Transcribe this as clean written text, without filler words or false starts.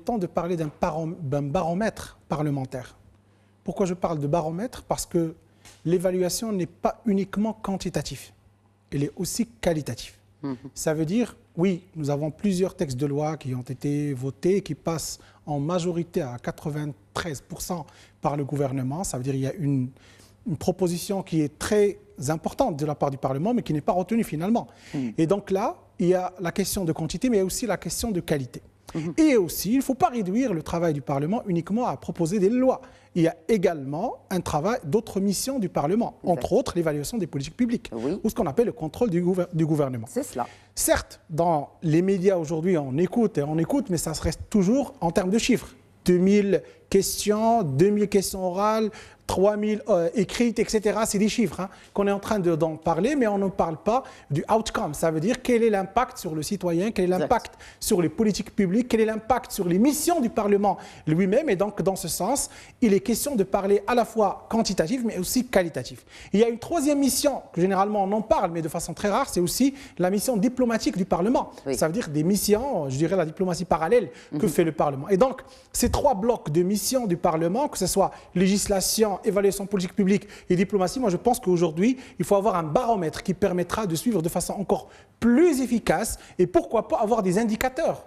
temps de parler d'un baromètre parlementaire. Pourquoi je parle de baromètre? Parce que l'évaluation n'est pas uniquement quantitative, elle est aussi qualitative. Ça veut dire, oui, nous avons plusieurs textes de loi qui ont été votés, qui passent en majorité à 93% par le gouvernement. Ça veut dire qu'il y a une proposition qui est très importante de la part du Parlement, mais qui n'est pas retenue finalement. Et donc là, il y a la question de quantité, mais il y a aussi la question de qualité. Et aussi, il ne faut pas réduire le travail du Parlement uniquement à proposer des lois. Il y a également un travail d'autres missions du Parlement, entre autres l'évaluation des politiques publiques, ou ce qu'on appelle le contrôle du gouvernement. C'est cela. Certes, dans les médias aujourd'hui, on écoute, mais ça se reste toujours en termes de chiffres. 2000 questions, 2000 questions orales, 3000 écrites, etc. C'est des chiffres qu'on est en train d'en parler, mais on ne parle pas du outcome. Ça veut dire quel est l'impact sur le citoyen, quel est l'impact sur les politiques publiques, quel est l'impact sur les missions du Parlement lui-même. Et donc, dans ce sens, il est question de parler à la fois quantitatif, mais aussi qualitatif. Il y a une troisième mission, que généralement on en parle, mais de façon très rare, c'est aussi la mission diplomatique du Parlement. Ça veut dire des missions, je dirais la diplomatie parallèle que fait le Parlement. Et donc, ces trois blocs de missions du Parlement, que ce soit législation, évaluation politique publique et diplomatie, moi je pense qu'aujourd'hui, il faut avoir un baromètre qui permettra de suivre de façon encore plus efficace et pourquoi pas avoir des indicateurs